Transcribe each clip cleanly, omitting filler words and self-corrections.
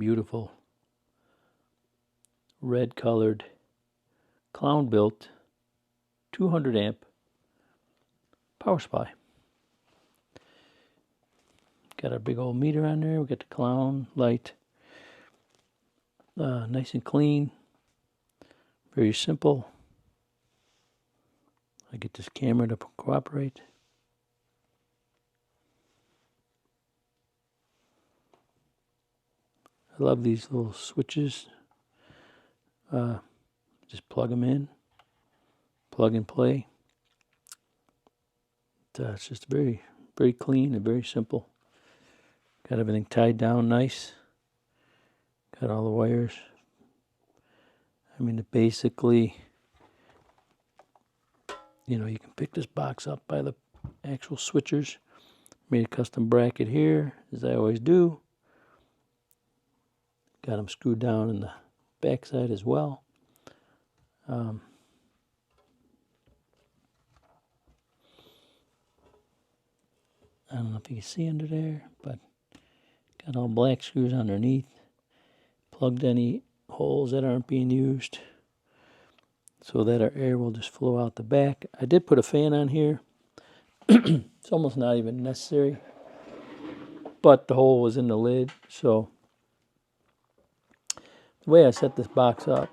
beautiful red colored Clown built 200 amp power supply. Got our big old meter on there. We got the Clown light. Nice and clean. Very simple. I get this camera to cooperate. I love these little switches. Just plug them in. Plug and play. It's just very, very clean and very simple. Got everything tied down nice. Got all the wires. I mean, basically, you know, you can pick this box up by the actual switchers. Made a custom bracket here, as I always do. Got them screwed down in the backside as well. I don't know if you can see under there, but got all black screws underneath. Plugged any holes that aren't being used so that our air will just flow out the back. I did put a fan on here. It's almost not even necessary, but the hole was in the lid. So the way I set this box up,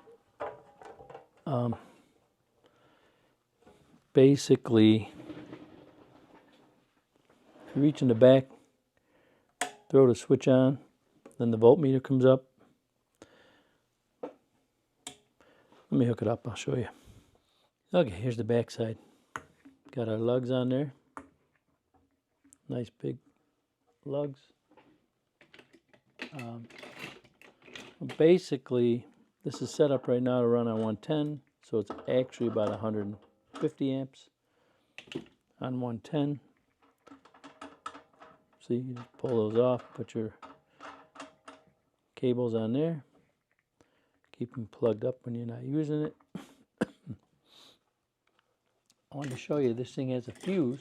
basically, if you reach in the back, throw the switch on, then the voltmeter comes up. Let me hook it up, I'll show you. Okay, here's the back side. Got our lugs on there. Nice big lugs. Basically, this is set up right now to run on 110, so it's actually about 150 amps on 110. So you just pull those off, put your cables on there. Keep them plugged up when you're not using it. I wanted to show you this thing has a fuse.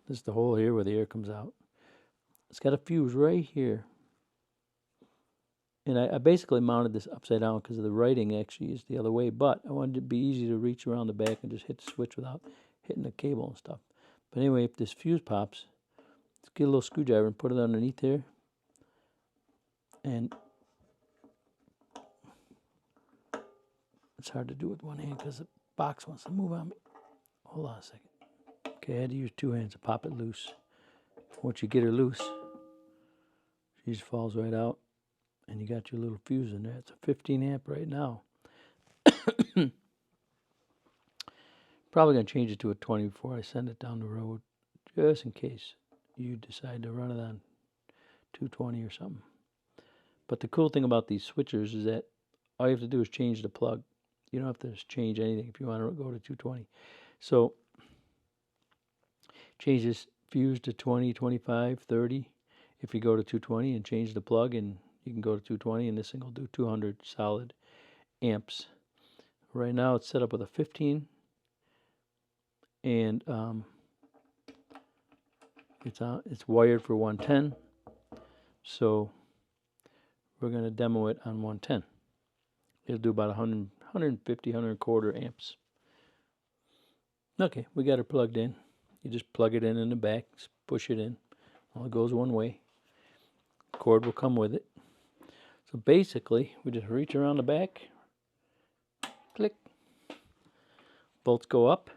This is the hole here where the air comes out. It's got a fuse right here. And I basically mounted this upside down because the writing actually is the other way, but I wanted it to be easy to reach around the back and just hit the switch without hitting the cable and stuff. But anyway, if this fuse pops, let's get a little screwdriver and put it underneath there. And it's hard to do with one hand because the box wants to move on me. Hold on a second. Okay, I had to use two hands to pop it loose. Once you get her loose, she just falls right out. And you got your little fuse in there. It's a 15 amp right now. Probably going to change it to a 20 before I send it down the road, just in case you decide to run it on 220 or something. But the cool thing about these switchers is that all you have to do is change the plug. You don't have to change anything if you want to go to 220. So change this fuse to 20, 25, 30. If you go to 220 and change the plug, and you can go to 220, and this thing will do 200 solid amps. Right now it's set up with a 15, and it's wired for 110. So we're going to demo it on 110. It'll do about 150, 125 amps. Okay, we got it plugged in. You just plug it in the back, just push it in. Well, it goes one way. Cord will come with it. So basically, we just reach around the back, click, bolts go up,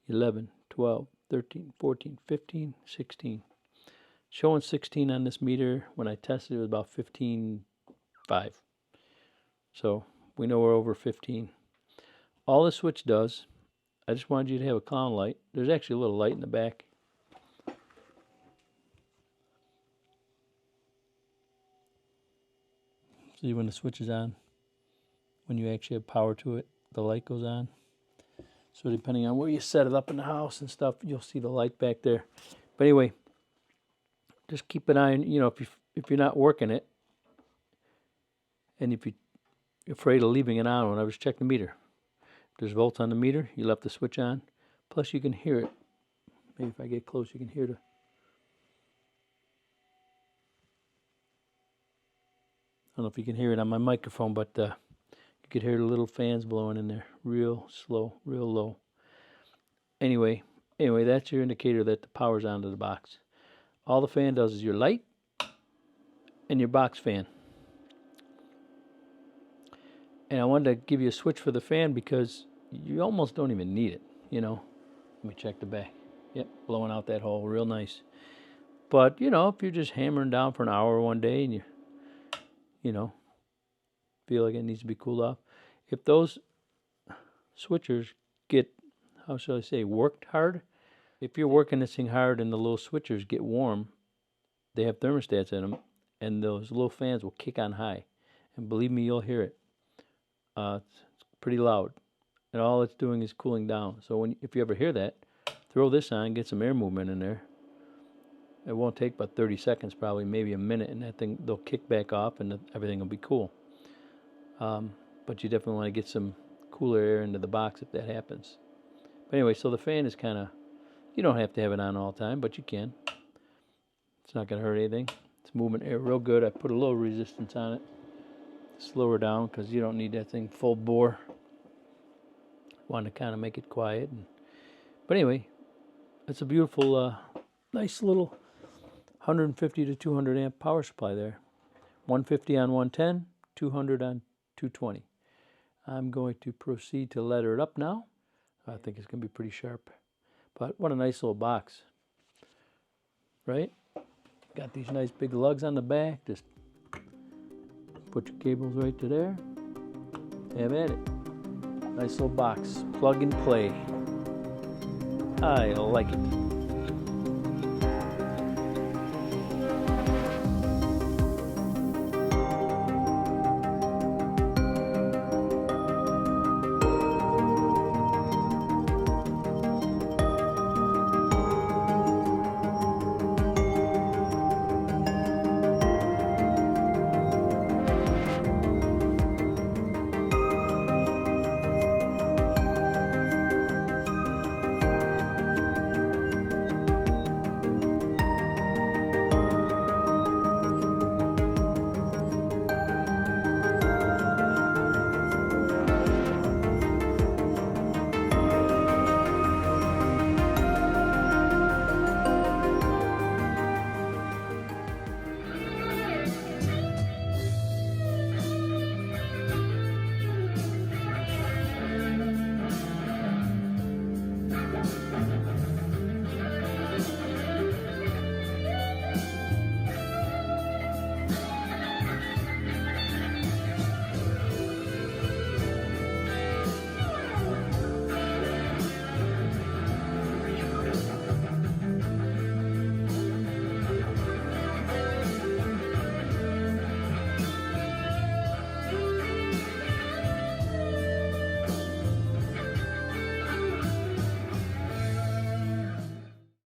11, 12, 13, 14, 15, 16. Showing 16 on this meter. When I tested it, it was about 15.5. So we know we're over 15. All the switch does, I just wanted you to have a Clown light. There's actually a little light in the back. See when the switch is on, when you actually have power to it, the light goes on. So depending on where you set it up in the house and stuff, you'll see the light back there. But anyway, just keep an eye on, you know, if you're not working it, and if you're afraid of leaving it on, when I was checking the meter, if there's volts on the meter, you left the switch on. Plus you can hear it Maybe if I get close, you can hear the. I don't know if you can hear it on my microphone, but you could hear the little fans blowing in there, real slow, real low. Anyway, that's your indicator that the power's onto the box. All the fan does is your light and your box fan. And I wanted to give you a switch for the fan because you almost don't even need it, you know. Let me check the back. Yep, blowing out that hole real nice. But, you know, if you're just hammering down for an hour one day and you know, feel like it needs to be cooled off. If those switchers get, how shall I say, worked hard, if you're working this thing hard and the little switchers get warm, they have thermostats in them, and those little fans will kick on high. And believe me, you'll hear it. It's pretty loud. And all it's doing is cooling down. So if you ever hear that, throw this on, get some air movement in there. It won't take but 30 seconds, probably maybe a minute, and that thing, they'll kick back off and everything will be cool. But you definitely want to get some cooler air into the box if that happens. But anyway, so the fan is kind of, you don't have to have it on all the time, but you can. It's not going to hurt anything. It's moving air real good. I put a little resistance on it. Slow her down because you don't need that thing full bore. Want to kind of make it quiet. But anyway, it's a beautiful, nice little 150 to 200 amp power supply there. 150 on 110, 200 on 220. I'm going to proceed to ladder it up now. I think it's going to be pretty sharp. But what a nice little box. Right? Got these nice big lugs on the back. Just put your cables right to there. Have at it. Nice little box. Plug and play. I like it.